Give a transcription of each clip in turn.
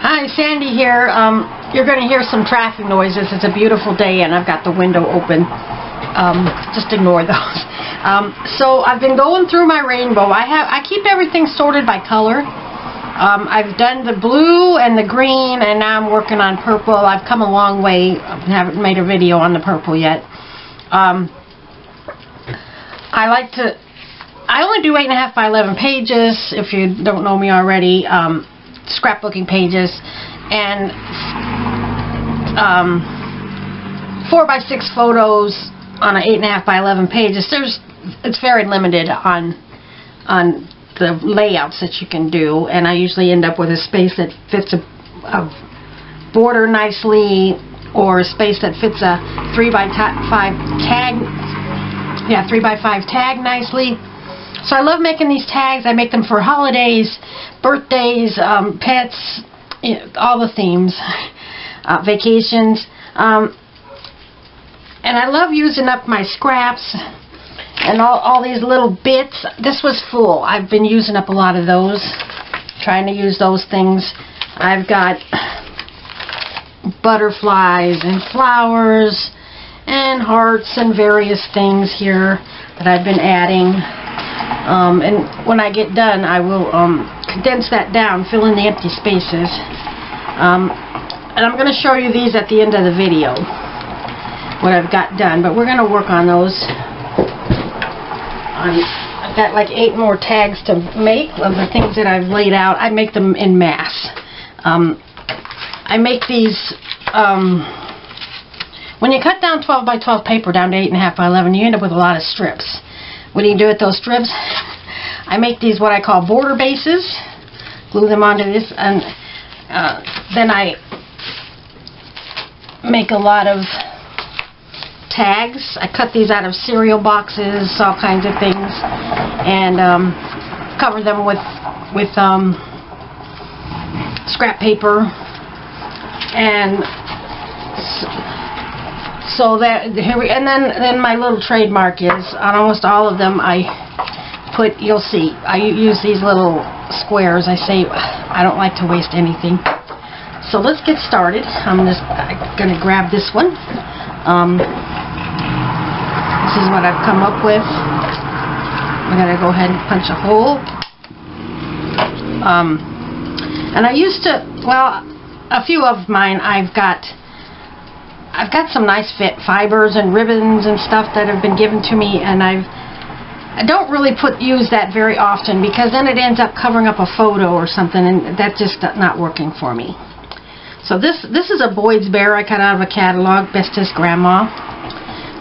Hi, Sandy here. You're going to hear some traffic noises. It's a beautiful day and I've got the window open. Just ignore those. So I've been going through my rainbow. I keep everything sorted by color. I've done the blue and the green, and now I'm working on purple. I've come a long way. I haven't made a video on the purple yet. I only do 8.5 by 11 pages, if you don't know me already, scrapbooking pages, and 4 by 6 photos on an 8.5 by 11 pages. It's very limited on the layouts that you can do, and I usually end up with a space that fits a border nicely, or a space that fits a 3 by 5 tag. Yeah, 3 by 5 tag nicely. So I love making these tags. I make them for holidays, birthdays, pets, you know, all the themes, vacations. And I love using up my scraps and all these little bits. This was full. I've been using up a lot of those, trying to use those things. I've got butterflies and flowers and hearts and various things here that I've been adding. And when I get done, I will condense that down, fill in the empty spaces. And I'm going to show you these at the end of the video, what I've got done. But we're going to work on those. I've got like 8 more tags to make of the things that I've laid out. I make them in mass. I make these, when you cut down 12 by 12 paper down to 8.5 by 11, you end up with a lot of strips. What do you do with those strips? I make these what I call border bases, glue them onto this, and then I make a lot of tags. I cut these out of cereal boxes, all kinds of things, and cover them with scrap paper, and so that here we, and then my little trademark is on almost all of them. I put, you'll see, I use these little squares. I say I don't like to waste anything. So let's get started. I'm gonna grab this one. This is what I've come up with. I'm gonna go ahead and punch a hole. And I used to, well, a few of mine I've got some nice fit fibers and ribbons and stuff that have been given to me, and I don't really use that very often, because then it ends up covering up a photo or something, and that's just not working for me. So this is a Boyd's Bear I cut out of a catalog, Bestest Grandma.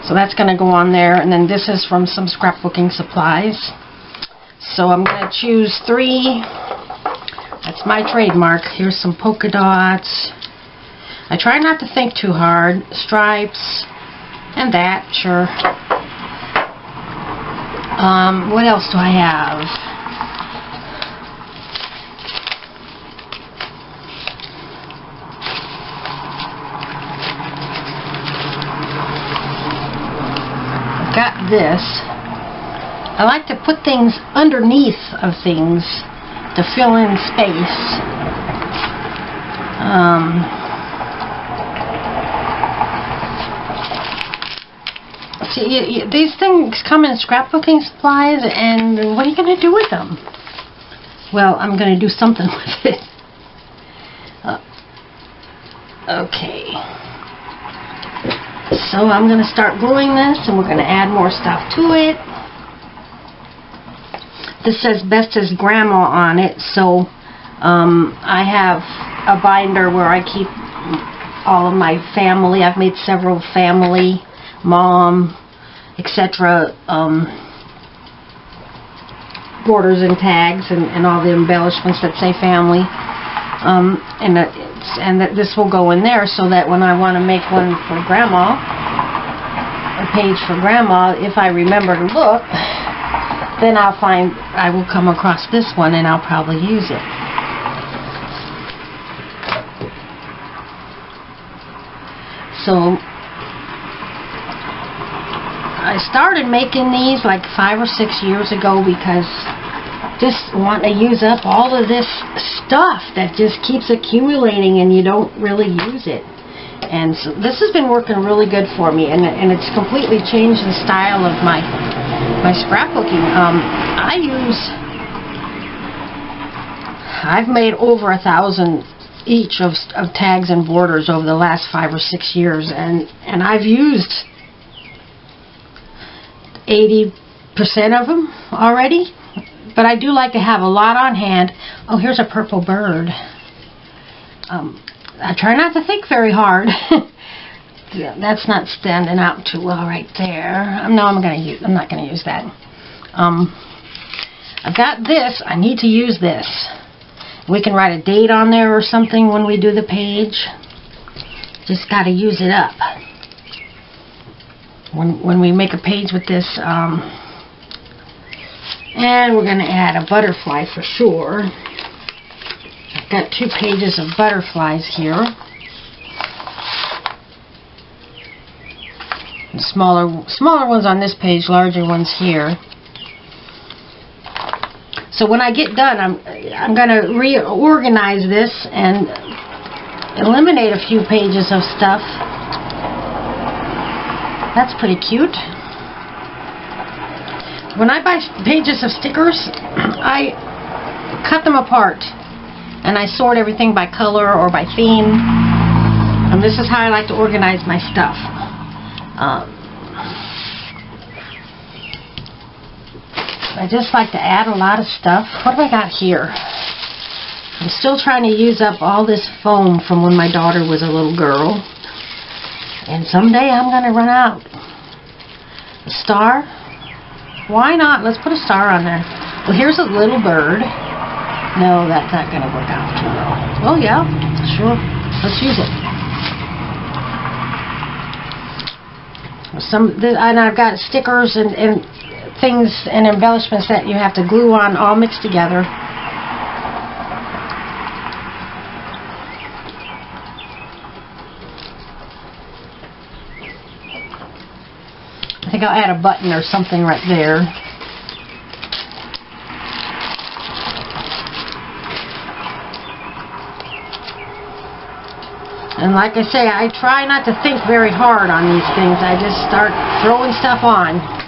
So that's going to go on there, and then this is from some scrapbooking supplies. So I'm going to choose 3. That's my trademark. Here's some polka dots. I try not to think too hard. Stripes, and that, sure. What else do I have? I've got this. I like to put things underneath of things to fill in space. See, these things come in scrapbooking supplies, and what are you going to do with them? Well, I'm going to do something with it. Okay. So I'm going to start gluing this, and we're going to add more stuff to it. This says Bestest Grandma on it, so I have a binder where I keep all of my family. I've made several family, mom, etc. Borders and tags and all the embellishments that say family, and that this will go in there, so that when I want to make one for Grandma, a page for Grandma, if I remember to look, then I will come across this one and I'll probably use it. So I started making these like 5 or 6 years ago, because just want to use up all of this stuff that just keeps accumulating and you don't really use it. And so this has been working really good for me, and it's completely changed the style of my scrapbooking. I've made over 1,000 each of tags and borders over the last 5 or 6 years, and I've used 80% of them already, but I do like to have a lot on hand. Oh, here's a purple bird. I try not to think very hard. That's not standing out too well right there. No, I'm not gonna use that. I've got this. I need to use this. We can write a date on there or something when we do the page. Just got to use it up. When we make a page with this, and we're going to add a butterfly for sure. I've got 2 pages of butterflies here. And smaller ones on this page, larger ones here. So when I get done, I'm going to reorganize this and eliminate a few pages of stuff. That's pretty cute. When I buy pages of stickers, I cut them apart and I sort everything by color or by theme. And this is how I like to organize my stuff. I just like to add a lot of stuff. What do I got here? I'm still trying to use up all this foam from when my daughter was a little girl. And someday I'm going to run out. A star? Why not? Let's put a star on there. Well, here's a little bird. No, that's not going to work out too well. Oh, yeah. Sure. Let's use it. And I've got stickers and things and embellishments that you have to glue on all mixed together. I think I'll add a button or something right there. And like I say, I try not to think very hard on these things. I just start throwing stuff on.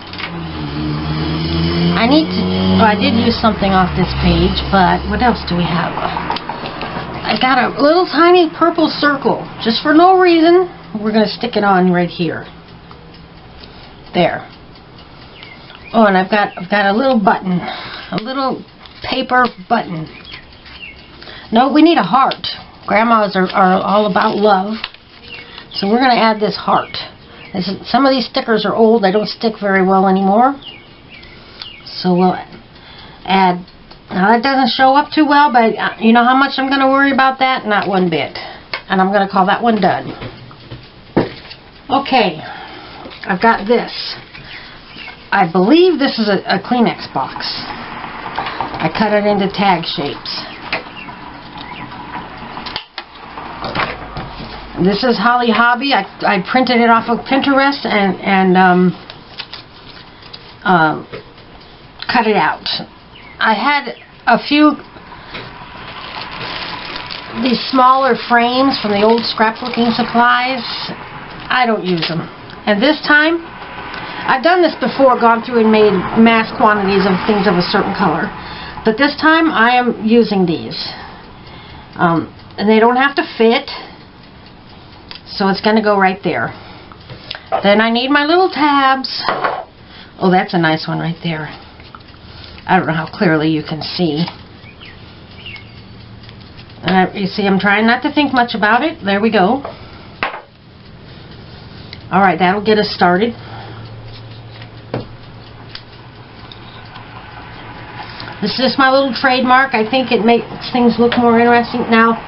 I did use something off this page, but what else do we have? I got a little tiny purple circle, just for no reason. We're going to stick it on right here. There. Oh, and I've got a little button, a little paper button. No, we need a heart. Grandmas are all about love, so we're going to add this heart. Some of these stickers are old; they don't stick very well anymore. So we'll add. Now that doesn't show up too well, but you know how much I'm going to worry about that? Not one bit. And I'm going to call that one done. Okay, I've got this. I believe this is a Kleenex box. I cut it into tag shapes. This is Holly Hobby. I printed it off of Pinterest and cut it out. I had a few these smaller frames from the old scrapbooking supplies. I don't use them. And this time, I've done this before, gone through and made mass quantities of things of a certain color. But this time, I am using these. And they don't have to fit. So it's going to go right there. Then I need my little tabs. Oh, that's a nice one right there. I don't know how clearly you can see. And you see, I'm trying not to think much about it. There we go. Alright, that'll get us started. This is just my little trademark. I think it makes things look more interesting. Now,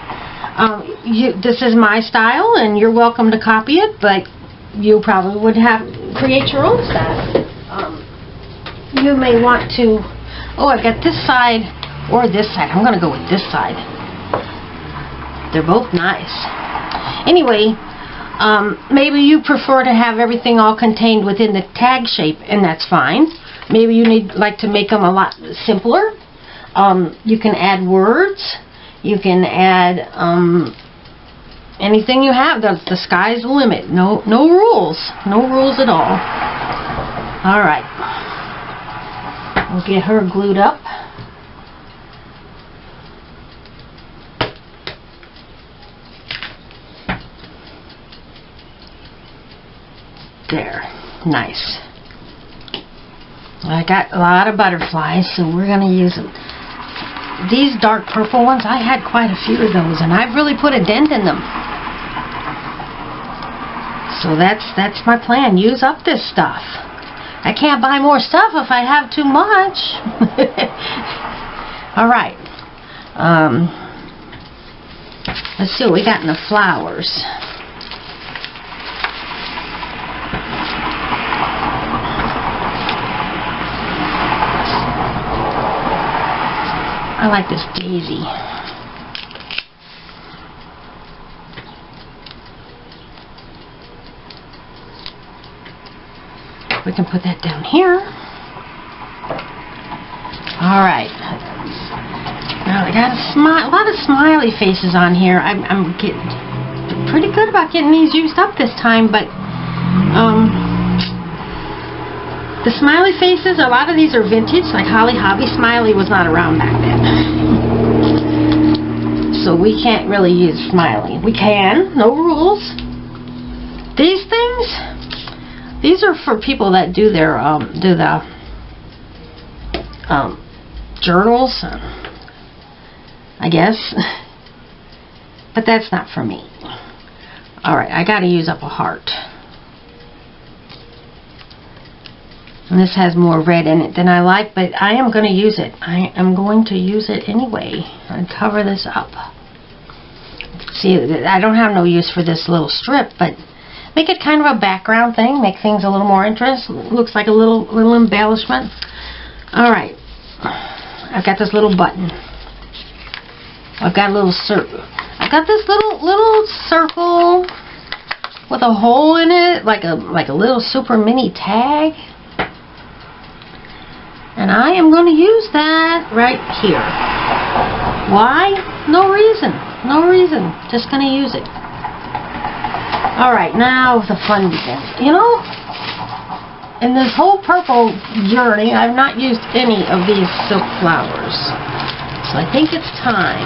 this is my style, and you're welcome to copy it, but you probably would create your own style. You may want to... Oh, I've got this side or this side. I'm going to go with this side. They're both nice. Anyway, maybe you prefer to have everything all contained within the tag shape, and that's fine. Maybe you like to make them a lot simpler. You can add words. You can add anything you have. The sky's the limit. No rules. No rules at all. All right. We'll get her glued up. There. Nice. I got a lot of butterflies, so we're going to use them. These dark purple ones, I had quite a few of those, and I've really put a dent in them. So that's my plan. Use up this stuff. I can't buy more stuff if I have too much. All right. Let's see what we got in the flowers. I like this daisy. We can put that down here. All right. Now I got a lot of smiley faces on here. I'm getting pretty good about getting these used up this time, but the smiley faces, a lot of these are vintage, like Holly Hobby Smiley was not around back then. So we can't really use Smiley. We can, no rules. These things, these are for people that do their, journals, I guess. But that's not for me. Alright, I gotta use up a heart. And this has more red in it than I like, but I am going to use it. I am going to use it anyway and cover this up. See, I don't have no use for this little strip, but make it kind of a background thing, make things a little more interesting. Looks like a little embellishment. All right, I've got this little button. I've got a little circle. I've got this little circle with a hole in it, like a little super mini tag. And I am going to use that right here. Why? No reason. No reason. Just going to use it. Alright, now the fun begins. You know, in this whole purple journey, I've not used any of these silk flowers. So I think it's time.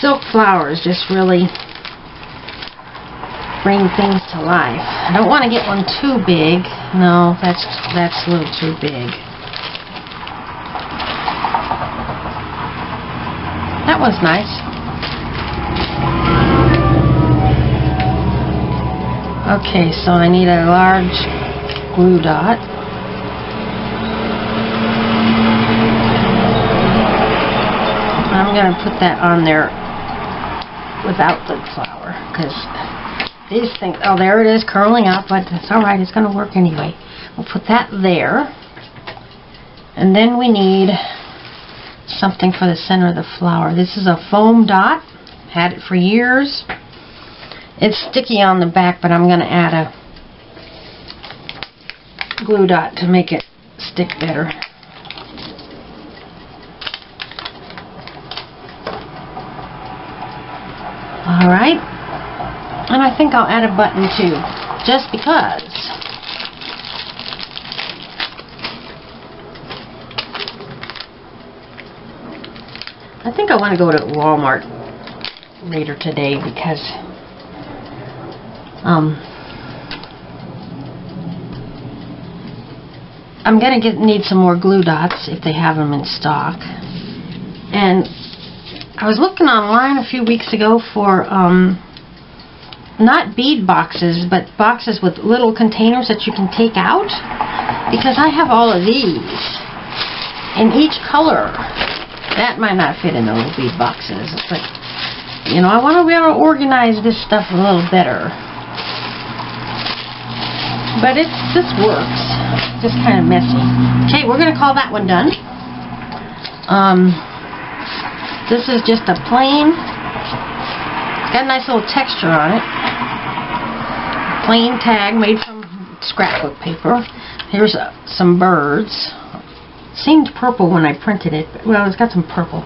Silk flowers just really bring things to life. I don't want to get one too big. No, that's a little too big. That one's nice. Okay, so I need a large glue dot. I'm going to put that on there without the flower, because these things, oh, there it is, curling up, but it's alright, it's going to work anyway. We'll put that there. And then we need something for the center of the flower. This is a foam dot. Had it for years. It's sticky on the back, but I'm going to add a glue dot to make it stick better. Alright. And I think I'll add a button too, just because. I think I want to go to Walmart later today because I'm going to need some more glue dots if they have them in stock. And I was looking online a few weeks ago for not bead boxes, but boxes with little containers that you can take out, because I have all of these in each color. That might not fit in the little bead boxes, but you know, I want to be able to organize this stuff a little better. But this works. Just kind of messy. Okay, we're going to call that one done. This is just a plain, got a nice little texture on it. Plain tag made from scrapbook paper. Here's some birds. seemed purple when I printed it. But, well, it's got some purple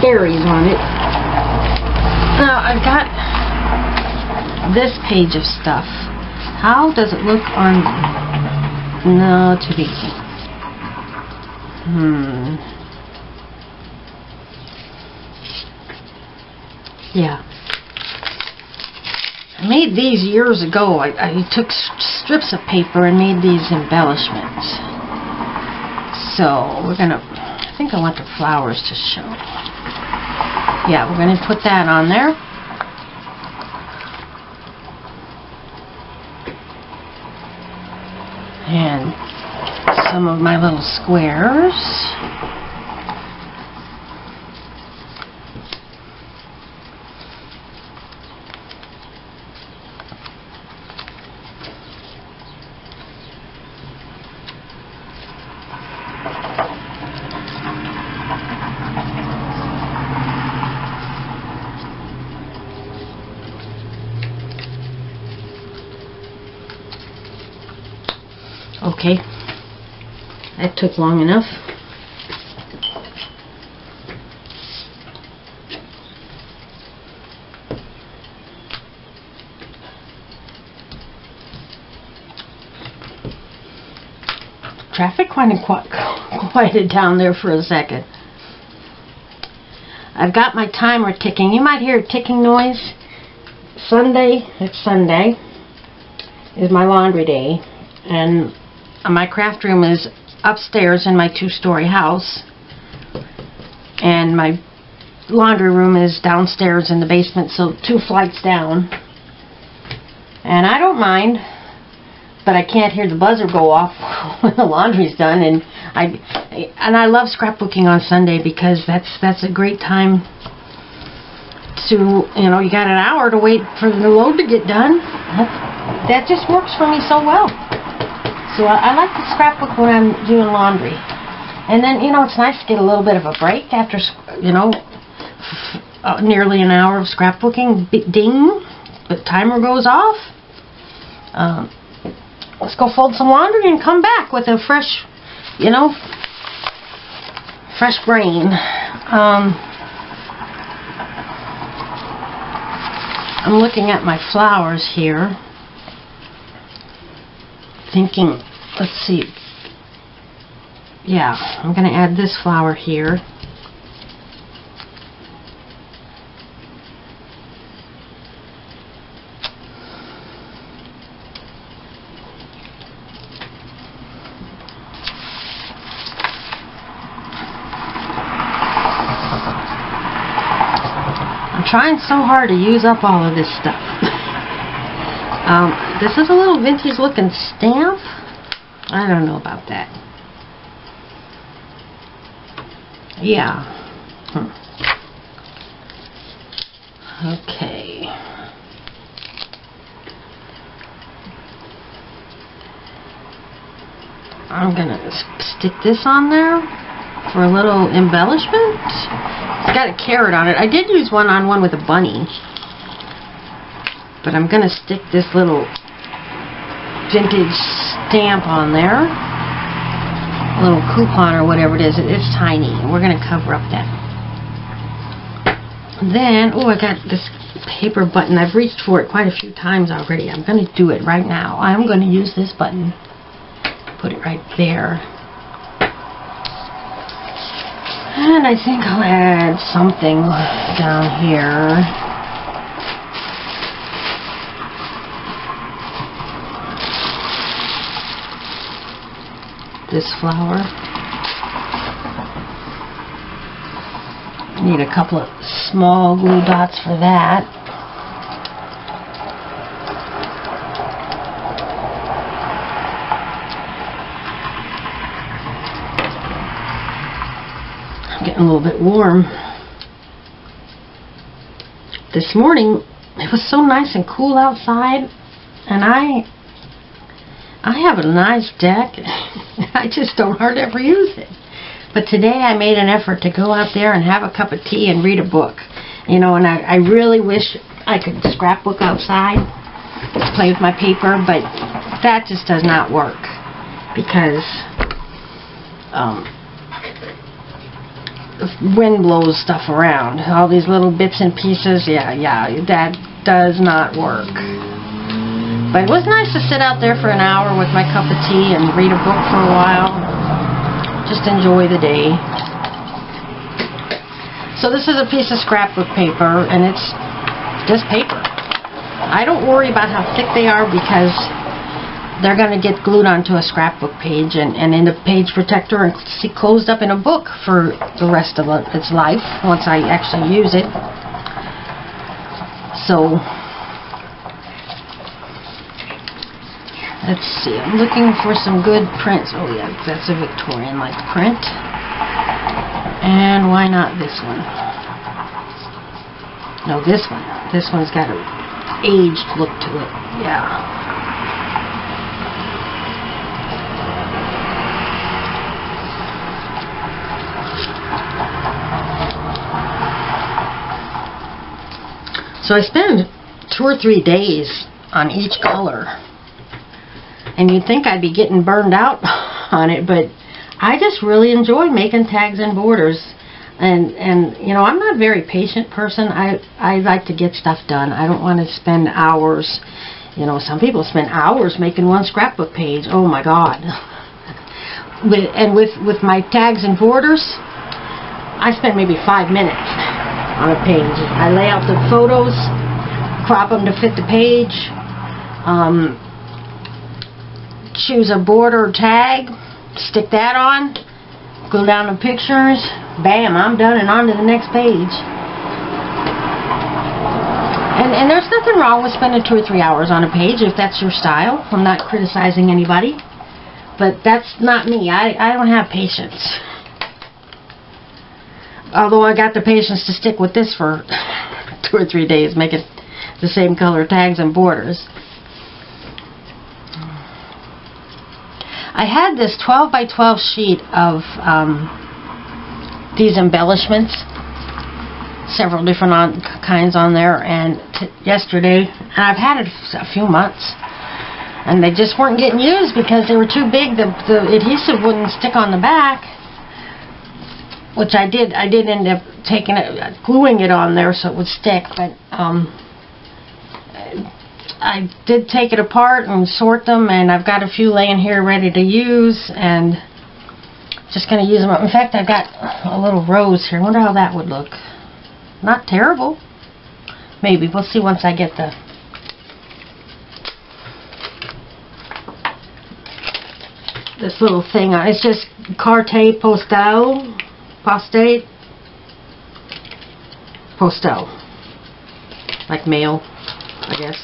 berries on it. Now, I've got this page of stuff. How does it look on... No, too easy. Yeah. I made these years ago. I took strips of paper and made these embellishments. So, we're gonna... I think I want the flowers to show. Yeah, we're gonna put that on there. And some of my little squares. Okay, that took long enough. Traffic kind of quieted down there for a second. I've got my timer ticking. You might hear a ticking noise. It's Sunday, is my laundry day, and my craft room is upstairs in my 2-story house, and my laundry room is downstairs in the basement, so 2 flights down. And I don't mind, but I can't hear the buzzer go off when the laundry's done. And I love scrapbooking on Sunday because that's a great time to, you know, you got an hour to wait for the load to get done. That just works for me so well. So I like to scrapbook when I'm doing laundry. And then, you know, it's nice to get a little bit of a break after, you know, nearly an hour of scrapbooking. Ding! The timer goes off. Let's go fold some laundry and come back with a fresh, you know, fresh brain. I'm looking at my flowers here. Thinking, let's see, yeah, I'm going to add this flower here. I'm trying so hard to use up all of this stuff. This is a little vintage looking stamp. I don't know about that. Yeah. Okay. I'm gonna stick this on there for a little embellishment. It's got a carrot on it. I did use one with a bunny. But I'm going to stick this little vintage stamp on there. A little coupon or whatever it is. It's tiny. We're going to cover up that. Then, oh, I got this paper button. I've reached for it quite a few times already. I'm going to do it right now. I'm going to use this button. Put it right there. And I think I'll add something down here. This flower. Need a couple of small glue dots for that. I'm getting a little bit warm. This morning it was so nice and cool outside, and I have a nice deck. I just don't hardly ever use it. But today I made an effort to go out there and have a cup of tea and read a book. You know, and I really wish I could scrapbook outside, play with my paper, but that just does not work because the wind blows stuff around. All these little bits and pieces, yeah, that does not work. But it was nice to sit out there for an hour with my cup of tea and read a book for a while. Just enjoy the day. So this is a piece of scrapbook paper, and it's just paper. I don't worry about how thick they are because they're going to get glued onto a scrapbook page and in a page protector and closed up in a book for the rest of its life once I actually use it. So, let's see, I'm looking for some good prints. Oh yeah, that's a Victorian-like print. And why not this one? No, this one. This one's got an aged look to it. Yeah. So I spend 2 or 3 days on each color. And you'd think I'd be getting burned out on it, but I just really enjoy making tags and borders. And you know, I'm not a very patient person. I like to get stuff done. I don't want to spend hours. You know, some people spend hours making one scrapbook page. Oh my God. With my tags and borders, I spend maybe 5 minutes on a page. I lay out the photos, crop them to fit the page, choose a border tag, stick that on, glue down the pictures, bam, I'm done and on to the next page. And there's nothing wrong with spending 2 or 3 hours on a page if that's your style. I'm not criticizing anybody, but that's not me. I don't have patience. Although I got the patience to stick with this for 2 or 3 days, making the same color tags and borders. I had this 12 by 12 sheet of these embellishments, several different kinds on there, and yesterday, and I've had it a few months, and they just weren't getting used because they were too big. The adhesive wouldn't stick on the back. Which I did end up taking it, gluing it on there so it would stick, but I did take it apart and sort them, and I've got a few laying here ready to use, and just going to use them up. In fact, I've got a little rose here. I wonder how that would look. Not terrible. Maybe. We'll see once I get this little thing on. It's just Carte Postal. Postal, like mail, I guess.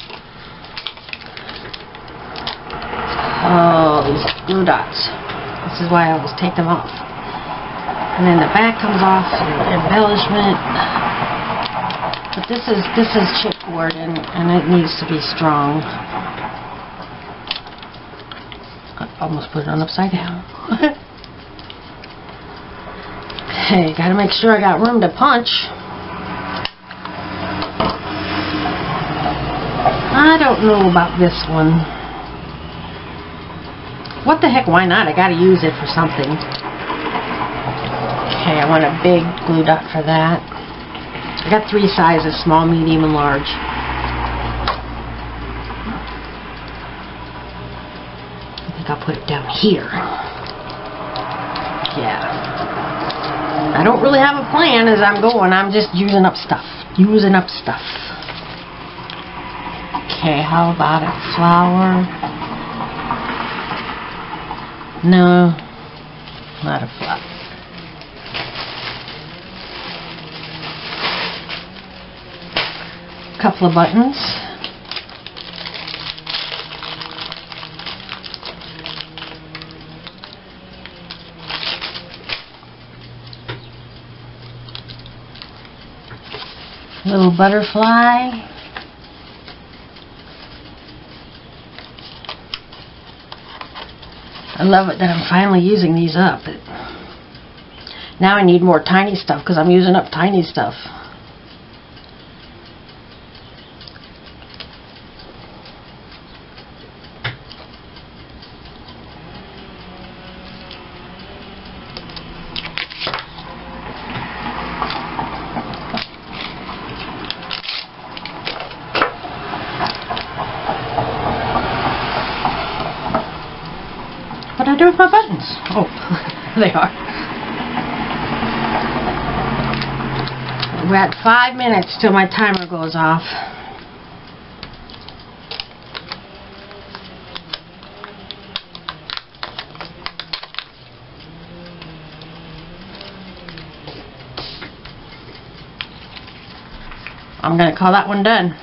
Oh, these glue dots. This is why I always take them off. And then the back comes off, embellishment. But this is chipboard, and it needs to be strong. I almost put it on upside down. Okay, gotta make sure I got room to punch. I don't know about this one. What the heck, why not? I gotta use it for something. Okay, I want a big glue dot for that. I got 3 sizes, small, medium, and large. I think I'll put it down here. Yeah. I don't really have a plan as I'm going. I'm just using up stuff. Using up stuff. Okay, how about a flower? No, not a flower. Couple of buttons. Little butterfly. I love it that I'm finally using these up. Now I need more tiny stuff because I'm using up tiny stuff. do with my buttons? Oh, they are. We're at 5 minutes till my timer goes off. I'm going to call that one done.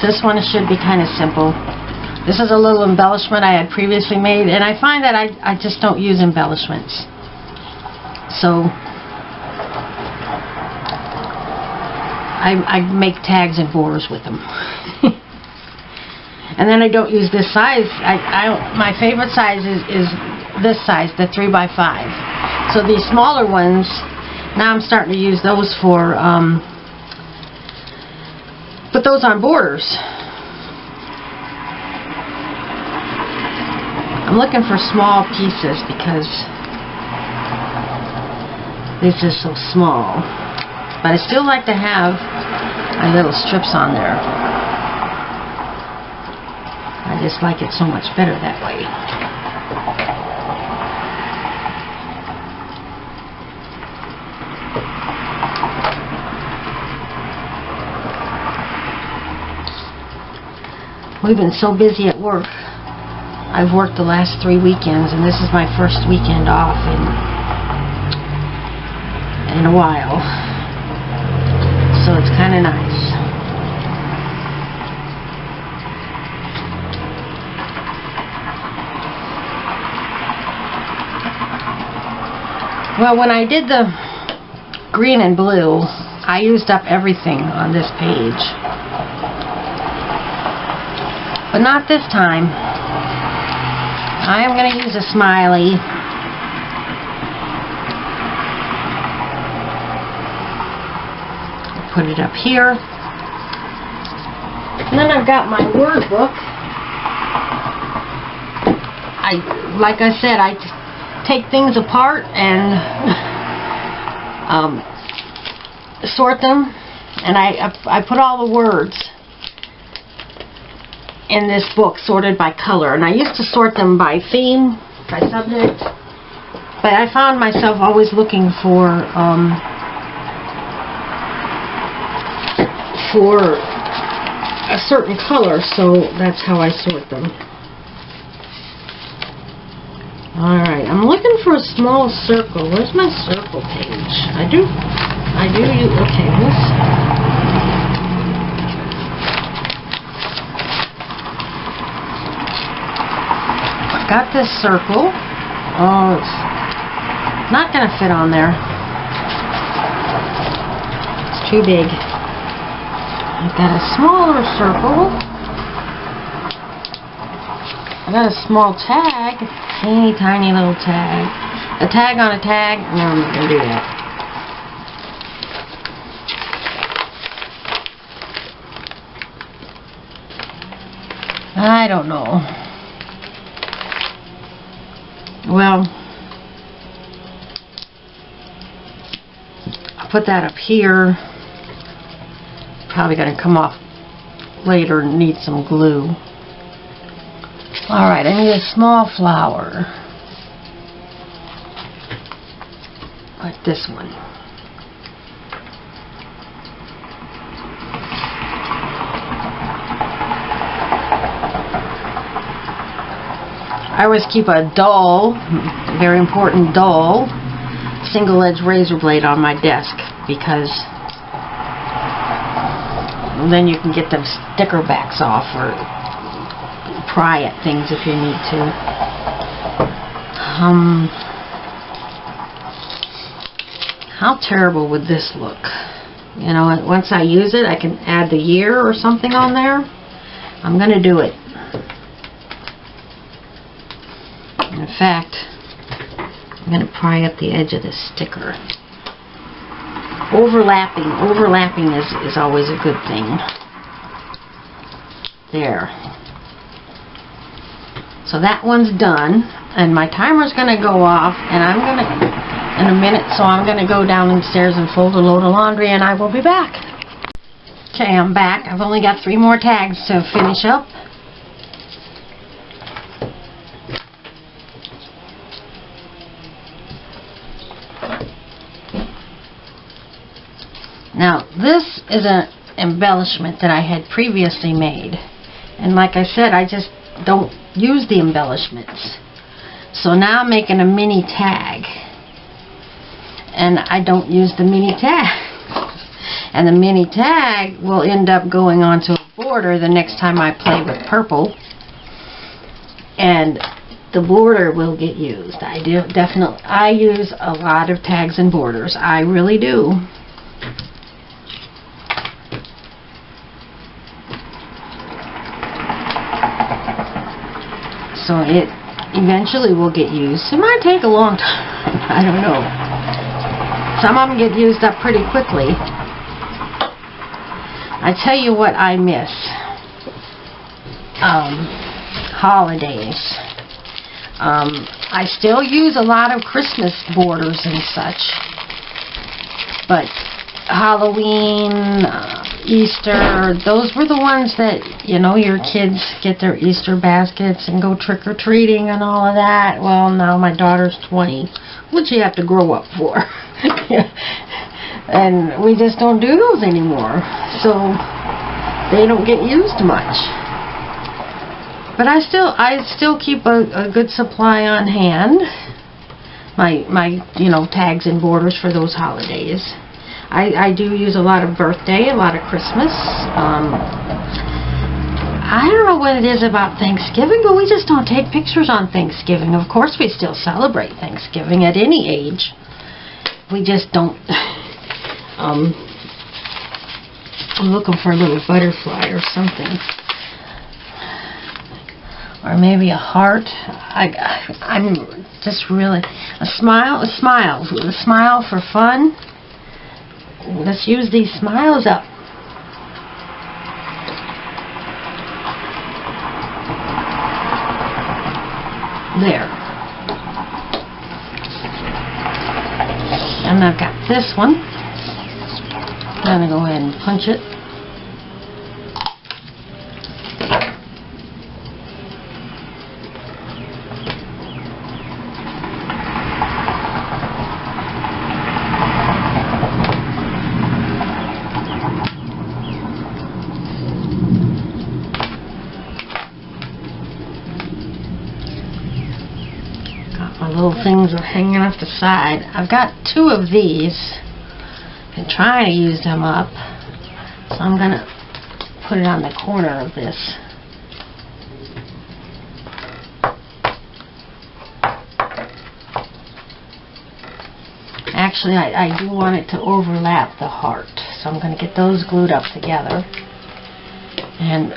This one should be kind of simple. This is a little embellishment I had previously made, and I find that I just don't use embellishments. So I make tags and borders with them. And then I don't use this size. My favorite size is this size, the 3x5. So these smaller ones, now I'm starting to use those for, put those on borders. I'm looking for small pieces because these are so small. But I still like to have my little strips on there. I just like it so much better that way. We've been so busy at work. I've worked the last 3 weekends, and this is my first weekend off in a while. So it's kind of nice. Well, when I did the green and blue, I used up everything on this page. But not this time. I am going to use a smiley. Put it up here. And then I've got my word book. Like I said, I take things apart and sort them, and I put all the words in this book sorted by color, and I used to sort them by theme, by subject, but I found myself always looking for a certain color, so that's how I sort them. Alright, I'm looking for a small circle. Where's my circle page? I do use, okay, I've got this circle. Oh, it's not going to fit on there. It's too big. I've got a smaller circle. I got a small tag, teeny tiny little tag. A tag on a tag? No, I'm not going to do that. I don't know. Well, I'll put that up here. Probably going to come off later and need some glue. Alright, I need a small flower. Like this one. I always keep a dull, very important dull, single-edged razor blade on my desk because then you can get them sticker backs off or pry at things if you need to. How terrible would this look? You know, once I use it, I can add the year or something on there. I'm going to do it. In fact, I'm going to pry at the edge of this sticker. Overlapping is always a good thing. There. So that one's done, and my timer's going to go off, and I'm going to, in a minute, so I'm going to go downstairs and fold a load of laundry, and I will be back. Okay, I'm back. I've only got 3 more tags to finish up. Now, this is an embellishment that I had previously made. And like I said, I just don't use the embellishments. So now I'm making a mini tag. And I don't use the mini tag. And the mini tag will end up going onto a border the next time I play with purple. And the border will get used. I use a lot of tags and borders. I really do. So it eventually will get used. It might take a long time. I don't know. Some of them get used up pretty quickly. I tell you what I miss. Holidays. I still use a lot of Christmas borders and such. But Halloween, Easter, those were the ones that, you know, your kids get their Easter baskets and go trick-or-treating and all of that. Well, now my daughter's 20, which you have to grow up for. And we just don't do those anymore. So they don't get used much. But I still keep a good supply on hand. My you know, tags and borders for those holidays. I do use a lot of birthday, a lot of Christmas. I don't know what it is about Thanksgiving, but we just don't take pictures on Thanksgiving. Of course, we still celebrate Thanksgiving at any age. We just don't. I'm looking for a little butterfly or something. Or maybe a heart. I'm just really... A smile for fun. Let's use these smiles up. There. And I've got this one. I'm going to go ahead and punch it. My little things are hanging off the side. I've got 2 of these. Been trying to use them up. So I'm going to put it on the corner of this. Actually, I do want it to overlap the heart. So I'm going to get those glued up together. And...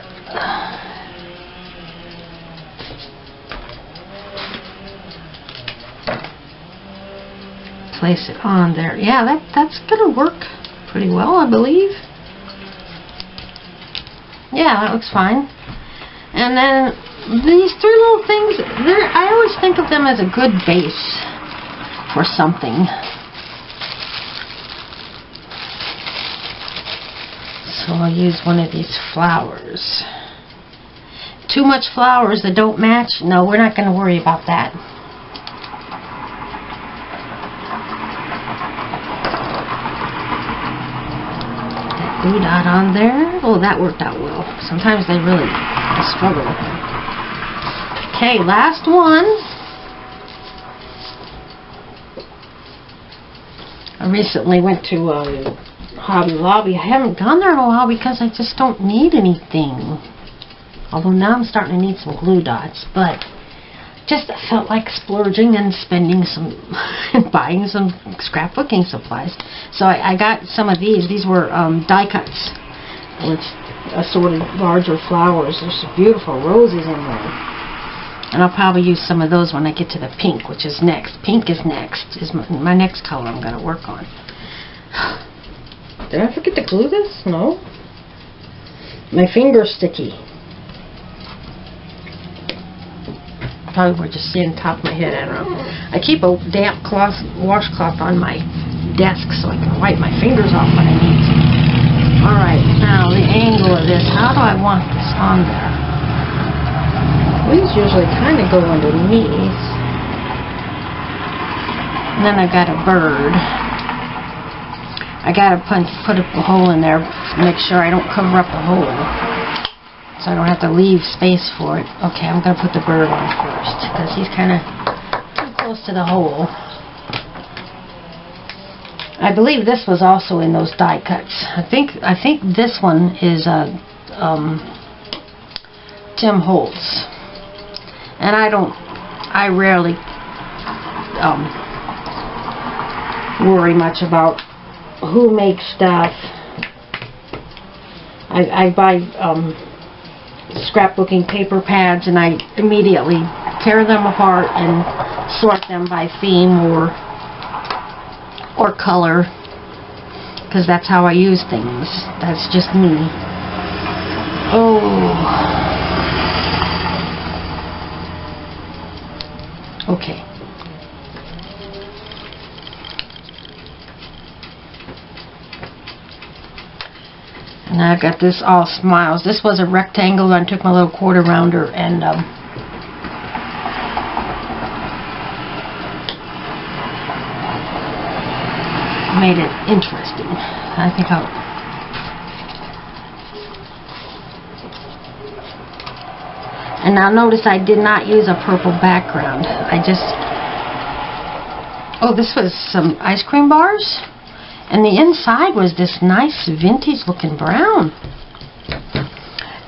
place it on there. Yeah, that's gonna work pretty well, I believe. Yeah, that looks fine. And then these 3 little things, I always think of them as a good base for something. So I'll use one of these flowers. Too much flowers that don't match? No, we're not going to worry about that. Glue dot on there. Oh, that worked out well. Sometimes they really struggle with them. Okay, last one. I recently went to Hobby Lobby. I haven't gone there in a while because I just don't need anything. Although now I'm starting to need some glue dots, but just felt like splurging and spending some, buying some scrapbooking supplies. So I got some of these. These were die cuts with assorted larger flowers. There's some beautiful roses in there. And I'll probably use some of those when I get to the pink, which is next. Pink is next, is my next color I'm going to work on. Did I forget to glue this? No. My finger's sticky. Probably we're just seeing the top of my head. I don't know. I keep a damp washcloth on my desk so I can wipe my fingers off when I need to. Alright, now the angle of this. How do I want this on there? These usually kind of go underneath. And then I've got a bird. I gotta put a hole in there to make sure I don't cover up the hole, so I don't have to leave space for it. Okay, I'm gonna put the bird on first because he's kind of too close to the hole. I believe this was also in those die cuts. I think this one is Tim Holtz, and I rarely worry much about who makes stuff. I buy scrapbooking paper pads, and I immediately tear them apart and sort them by theme or color, because that's how I use things. That's just me. Oh. Okay. And I've got this all smiles. This was a rectangle. I took my little quarter rounder and made it interesting. I think and now notice I did not use a purple background. Oh, this was some ice cream bars, and the inside was this nice vintage looking brown.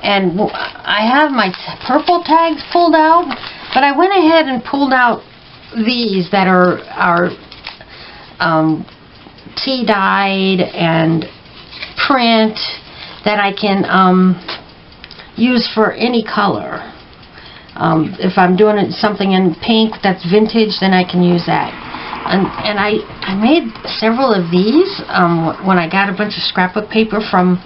And I have my purple tags pulled out, but I went ahead and pulled out these that are tea dyed and print that I can use for any color. If I'm doing something in pink that's vintage, then I can use that. And I made several of these when I got a bunch of scrapbook paper from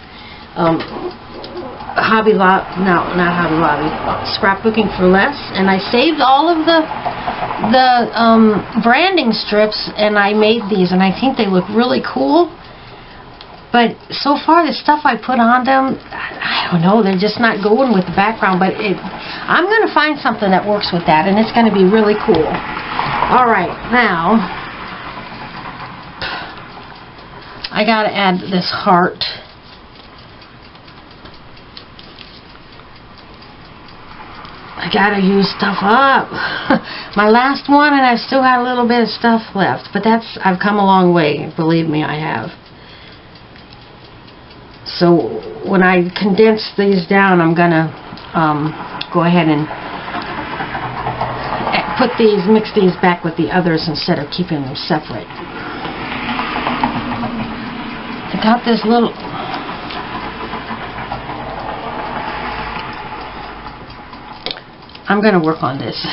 Hobby Lobby, no, not Hobby Lobby, Scrapbooking for Less, and I saved all of the branding strips, and I made these, and I think they look really cool. But so far, the stuff I put on them, I don't know, they're just not going with the background, but I'm going to find something that works with that, and it's going to be really cool. All right, now, I got to add this heart. I got to use stuff up. My last one, and I've still got a little bit of stuff left, but I've come a long way, believe me, I have. So when I condense these down, I'm gonna go ahead and mix these back with the others instead of keeping them separate. I got this little, I'm gonna work on this.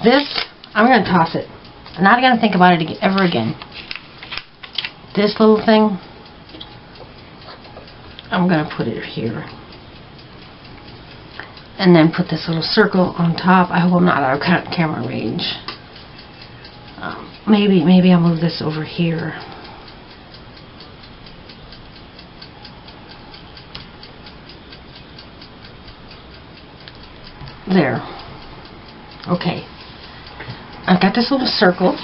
This, I'm gonna toss it. I'm not gonna think about it ever again. This little thing, I'm going to put it here. And then put this little circle on top. I hope I'm not out of camera range. Maybe I'll move this over here. There. Okay. I've got this little circle.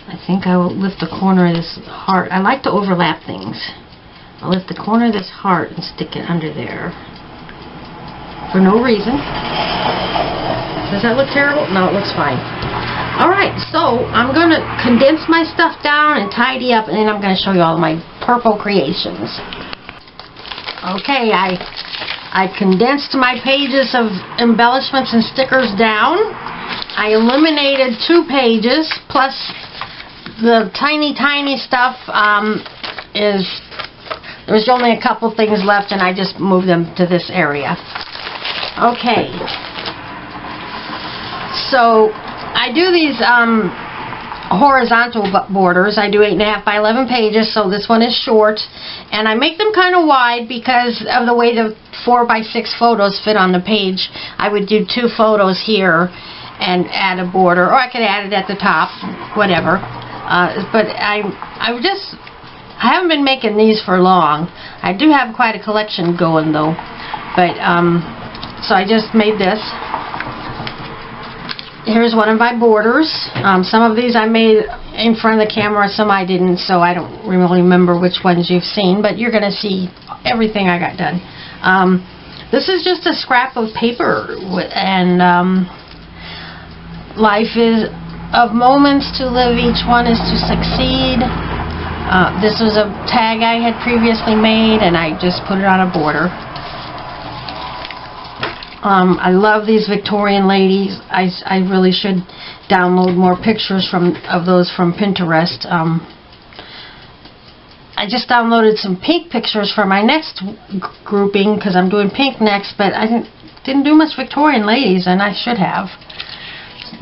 I think I will lift the corner of this heart. I like to overlap things. I'll lift the corner of this heart and stick it under there. For no reason. Does that look terrible? No, it looks fine. Alright, so I'm going to condense my stuff down and tidy up, and then I'm going to show you all my purple creations. Okay, I condensed my pages of embellishments and stickers down. I eliminated 2 pages, plus the tiny stuff there's only a couple things left, and I just moved them to this area. Okay. So I do these horizontal borders. I do 8.5 by 11 pages, so this one is short, and I make them kind of wide because of the way the 4 by 6 photos fit on the page. I would do 2 photos here and add a border, or I could add it at the top, whatever. But I I haven't been making these for long. I do have quite a collection going though. But, so I just made this. Here's one of my borders. Some of these I made in front of the camera, some I didn't, so I don't really remember which ones you've seen, but you're going to see everything I got done. This is just a scrap of paper, and life is of moments to live, each one is to succeed. This was a tag I had previously made, and I just put it on a border. I love these Victorian ladies. I really should download more pictures of those from Pinterest. I just downloaded some pink pictures for my next grouping because I'm doing pink next, but I didn't do much Victorian ladies, and I should have.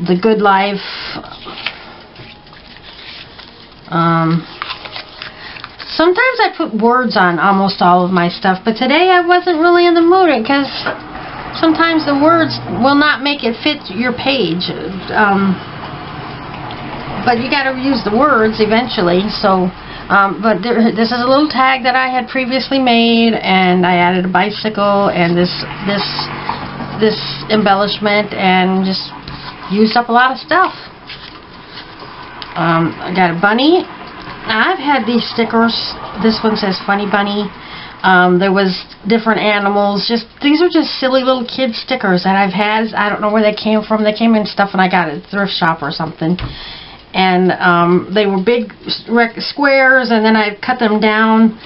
The Good Life. Sometimes I put words on almost all of my stuff, but today I wasn't really in the mood because sometimes the words will not make it fit your page. But you got to use the words eventually. So, but this is a little tag that I had previously made, and I added a bicycle and this embellishment, and just used up a lot of stuff. I got a bunny. Now, I've had these stickers. This one says Funny Bunny. There was different animals. These are just silly little kid stickers that I've had. I don't know where they came from. They came in stuff when I got at a thrift shop or something. And they were big squares, and then I cut them down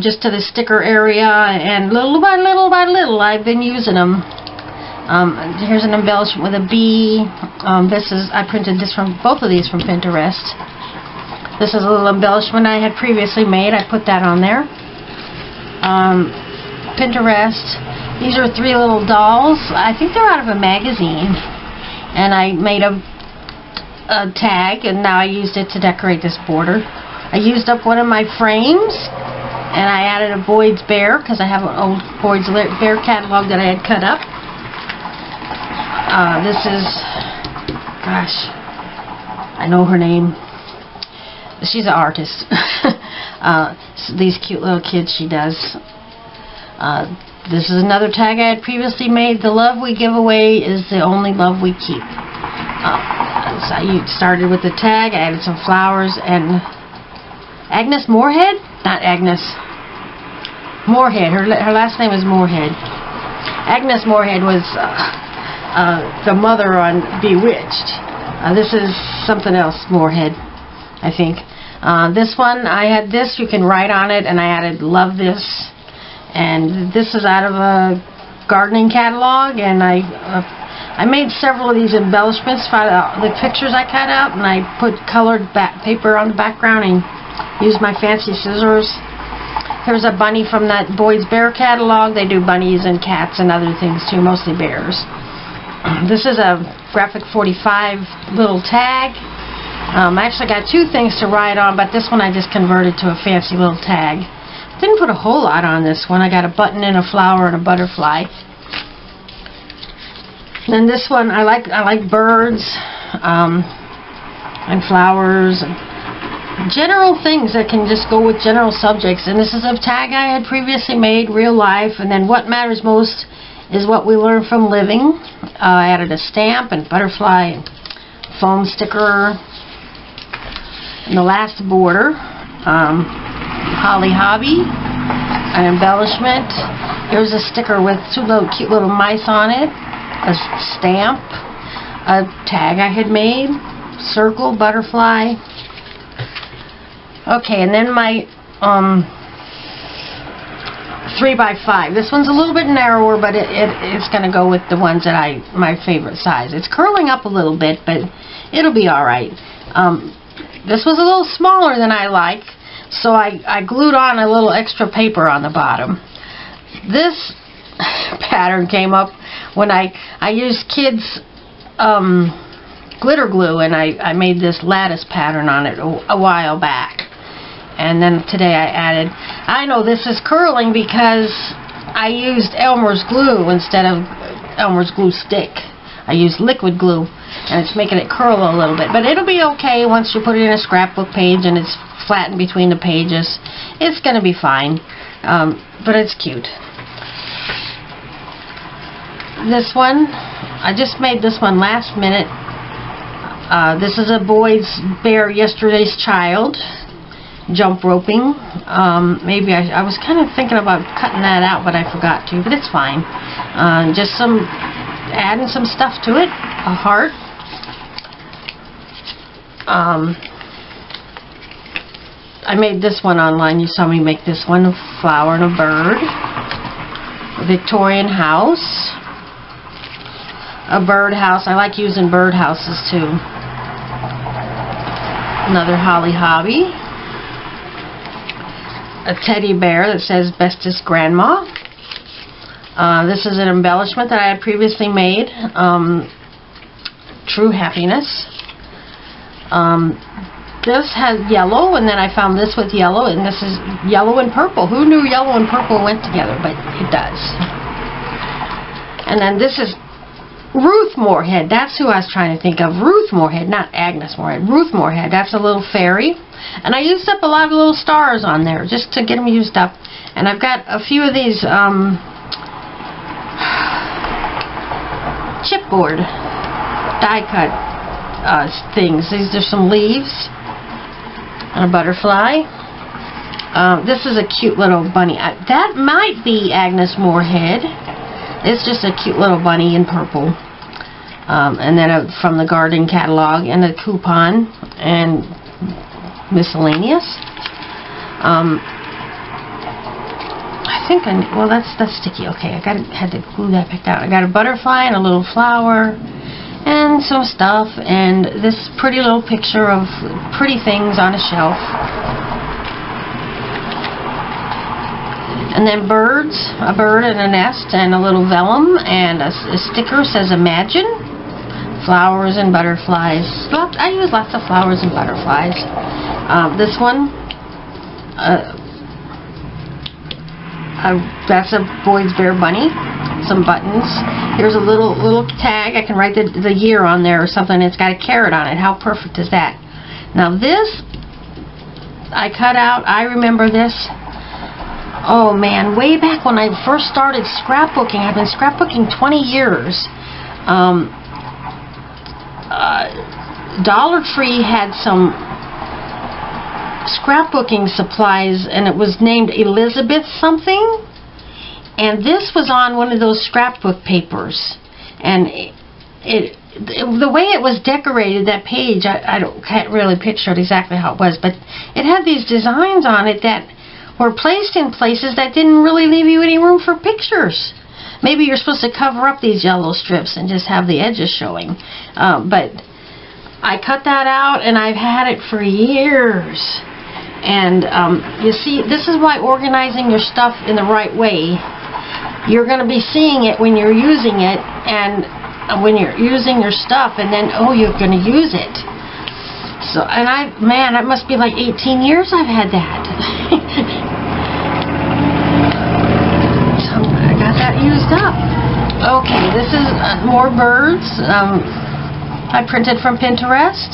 just to the sticker area, and little by little by little I've been using them. Here's an embellishment with a bee. I printed this from both of these from Pinterest. This is a little embellishment I had previously made. I put that on there. Pinterest. These are 3 little dolls. I think they're out of a magazine. And I made a tag, and now I used it to decorate this border. I used up one of my frames, and I added a Boyd's Bear because I have an old Boyd's Bear catalog that I had cut up. This is, gosh, I know her name. She's an artist. These cute little kids she does. This is another tag I had previously made. The love we give away is the only love we keep. So I started with the tag. I added some flowers and Agnes Moorehead? Not Agnes. Moorehead. Her last name is Moorehead. Agnes Moorehead was the mother on Bewitched. This is something else, Moorehead, I think. This one, I had this, you can write on it, and I added love this. And this is out of a gardening catalog, and I made several of these embellishments for the pictures I cut out, and I put colored paper on the background and used my fancy scissors. Here's a bunny from that Boyd's Bear catalog. They do bunnies and cats and other things too, mostly bears. This is a graphic 45 little tag. I actually got 2 things to write on, but this one I just converted to a fancy little tag. Didn't put a whole lot on this one. I got a button and a flower and a butterfly. And then this one, I like birds and flowers and general things that can just go with general subjects. And this is a tag I had previously made, real life. And then what matters most is what we learn from living. I added a stamp and butterfly and foam sticker. And the last border, Holly Hobby, an embellishment. Here's a sticker with 2 cute little mice on it, a stamp, a tag I had made, circle, butterfly. Okay, and then my 3x5. This one's a little bit narrower, but it's going to go with the ones that my favorite size. It's curling up a little bit, but it'll be alright. This was a little smaller than I like, so I glued on a little extra paper on the bottom. This pattern came up when I used kids' glitter glue, and I made this lattice pattern on it a while back. And then today I know this is curling because I used Elmer's glue instead of Elmer's glue stick. I used liquid glue, and it's making it curl a little bit. But it'll be okay once you put it in a scrapbook page and it's flattened between the pages. It's going to be fine, but it's cute. This one, I just made this one last minute. This is a Boyd's Bear Yesterday's Child jump roping. Maybe I was kind of thinking about cutting that out, but I forgot to, but it's fine. Just adding some stuff to it. A heart. I made this one online. You saw me make this one. A flower and a bird. A Victorian house. A bird house. I like using bird houses too. Another Holly Hobby. A teddy bear that says Bestest Grandma. This is an embellishment that I had previously made. True Happiness. This has yellow, and then I found this with yellow, and this is yellow and purple. Who knew yellow and purple went together? But it does. And then this is Ruth Moorhead. That's who I was trying to think of. Ruth Moorhead, not Agnes Moorhead. Ruth Moorhead. That's a little fairy. And I used up a lot of little stars on there just to get them used up. And I've got a few of these chipboard die cut things. These are some leaves and a butterfly. This is a cute little bunny. That might be Agnes Moorhead. It's just a cute little bunny in purple. And then from the garden catalog and a coupon and miscellaneous. I think well, that's sticky. Okay, I had to glue that back down. I got a butterfly and a little flower and some stuff and this pretty little picture of pretty things on a shelf. And then birds, a bird and a nest and a little vellum and a sticker says Imagine. Flowers and butterflies. I use lots of flowers and butterflies. This one, that's a Boyd's Bear Bunny. Some buttons. Here's a little tag. I can write the year on there or something. It's got a carrot on it. How perfect is that? Now this, I cut out. I remember this. Oh man, way back when I first started scrapbooking. I've been scrapbooking 20 years. Dollar Tree had some scrapbooking supplies and it was named Elizabeth something, and this was on one of those scrapbook papers, and the way it was decorated, that page, I can't really picture it exactly how it was, but it had these designs on it that were placed in places that didn't really leave you any room for pictures. Maybe you're supposed to cover up these yellow strips and just have the edges showing. But I cut that out and I've had it for years. And you see, this is why organizing your stuff in the right way, you're going to be seeing it when you're using it and when you're using your stuff, and then, oh, you're going to use it. So, and man, it must be like 18 years I've had that. I got that used up. Okay, this is more birds. I printed from Pinterest.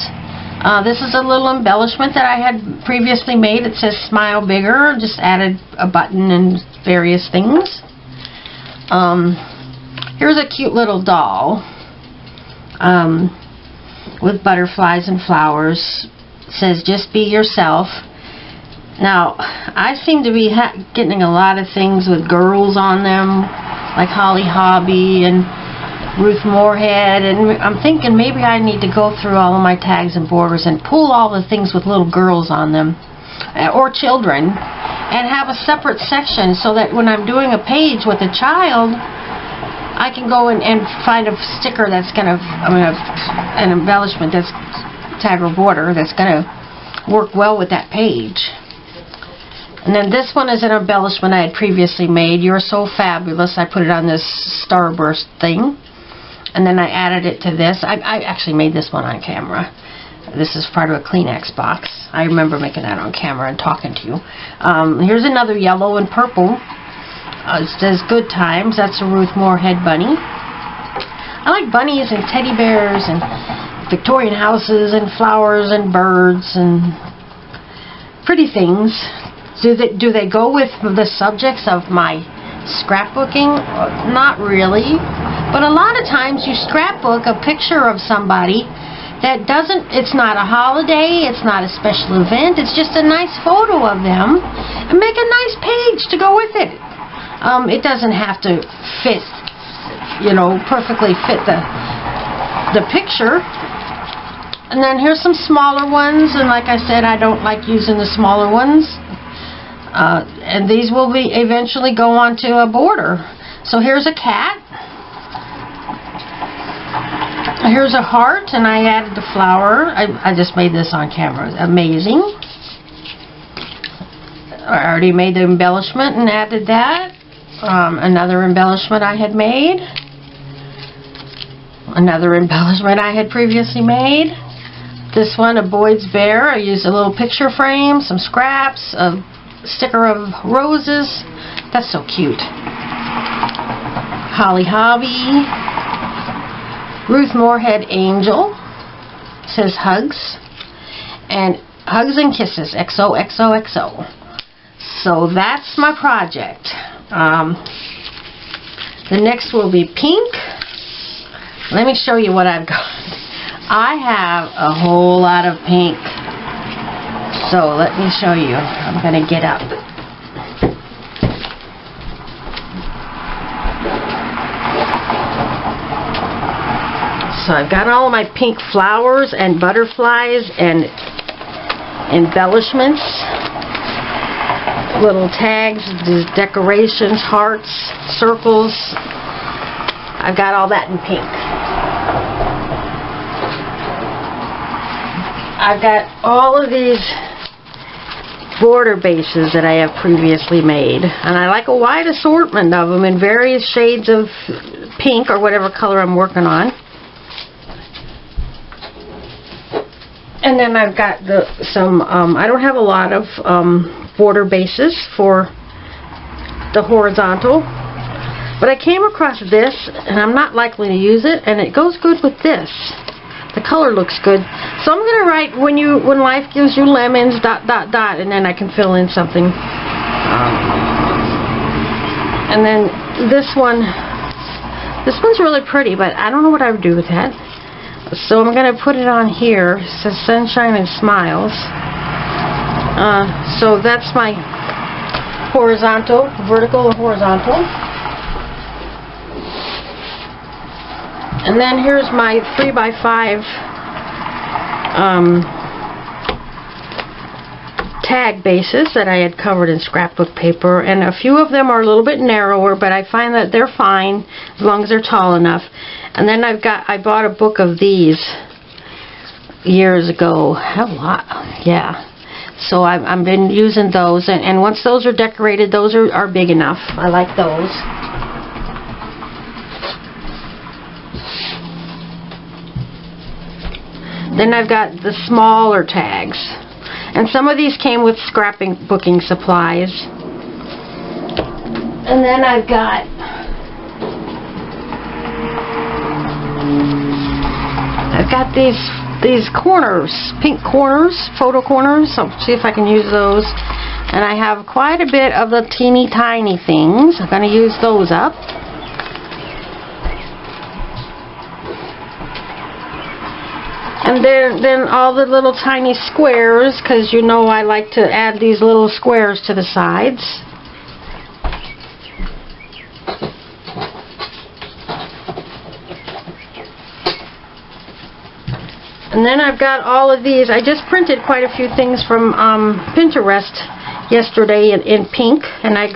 This is a little embellishment that I had previously made. It says Smile Bigger. Just added a button and various things. Here's a cute little doll with butterflies and flowers. It says just be yourself. Now, I seem to be getting a lot of things with girls on them, like Holly Hobby and Ruth Moorhead, and I'm thinking maybe I need to go through all of my tags and borders and pull all the things with little girls on them, or children, and have a separate section so that when I'm doing a page with a child, I can go and find a sticker that's going to, an embellishment that's tag or border that's going to work well with that page. And then this one is an embellishment I had previously made. You're So Fabulous. I put it on this Starburst thing. And then I added it to this. I actually made this one on camera. This is part of a Kleenex box. I remember making that on camera and talking to you. Here's another yellow and purple. It says Good Times. That's a Ruth Moorhead bunny. I like bunnies and teddy bears and Victorian houses and flowers and birds and pretty things. Do they go with the subjects of my scrapbooking? Not really. But a lot of times you scrapbook a picture of somebody that doesn't, it's not a holiday, it's not a special event, it's just a nice photo of them, and make a nice page to go with it. It doesn't have to fit, perfectly fit the picture. And then here's some smaller ones, and like I said, I don't like using the smaller ones. And these will eventually go onto a border. So here's a cat. Here's a heart, and I added the flower. I just made this on camera. Amazing. I already made the embellishment and added that. Another embellishment I had made. Another embellishment I had previously made. This one, a Boyd's Bear. I used a little picture frame, some scraps, a sticker of roses. That's so cute. Holly Hobby. Ruth Moorhead Angel. Says hugs. And hugs and kisses. XOXOXO. So that's my project. The next will be pink. Let me show you what I've got. I have a whole lot of pink. So let me show you. I'm going to get up. So I've got all of my pink flowers and butterflies and embellishments. Little tags, decorations, hearts, circles. I've got all that in pink. I've got all of these border bases that I have previously made, and I like a wide assortment of them in various shades of pink or whatever color I'm working on. And then I've got some I don't have a lot of border bases for the horizontal, but I came across this, and I'm not likely to use it, and it goes good with this. The color looks good. So I'm going to write when life gives you lemons ... and then I can fill in something. And then this one's really pretty, but I don't know what I would do with that. So I'm going to put it on here. It says Sunshine and Smiles. So that's my horizontal, vertical and horizontal. And then here's my 3x5 tag bases that I had covered in scrapbook paper, and a few of them are a little bit narrower, but I find that they're fine as long as they're tall enough. And then I bought a book of these years ago. A lot, yeah. So I've been using those, and once those are decorated, those are big enough. I like those. Then I've got the smaller tags. And some of these came with scrapbooking supplies. And then I've got these corners, pink corners, photo corners. So see if I can use those. And I have quite a bit of the teeny tiny things. I'm going to use those up. And then all the little tiny squares, because you know I like to add these little squares to the sides. And then I've got all of these. I just printed quite a few things from Pinterest yesterday in pink, and I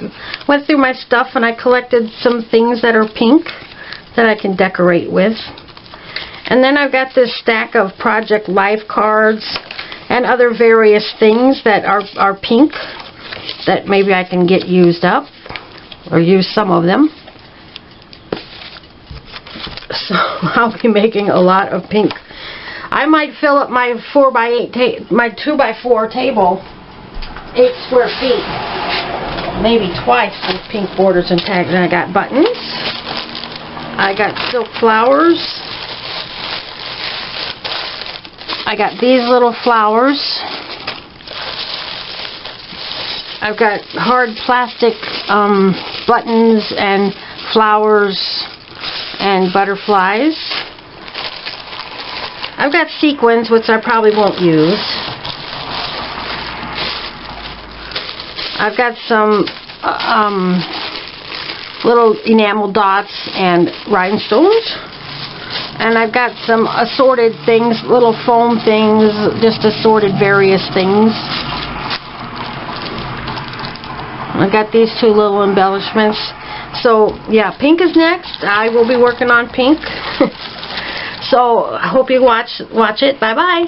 went through my stuff and I collected some things that are pink that I can decorate with. And then I've got this stack of Project Life cards and other various things that are pink that maybe I can get used up or use some of them. So I'll be making a lot of pink. I might fill up my 4x8 my 2x4 table 8 square feet maybe twice with pink borders and tags. And I got buttons. I got silk flowers. I got these little flowers. I've got hard plastic buttons and flowers and butterflies. I've got sequins, which I probably won't use. I've got some little enamel dots and rhinestones. And I've got some assorted things, little foam things, just assorted various things. I've got these two little embellishments. So, yeah, pink is next. I will be working on pink. So, I hope you watch it. Bye-bye.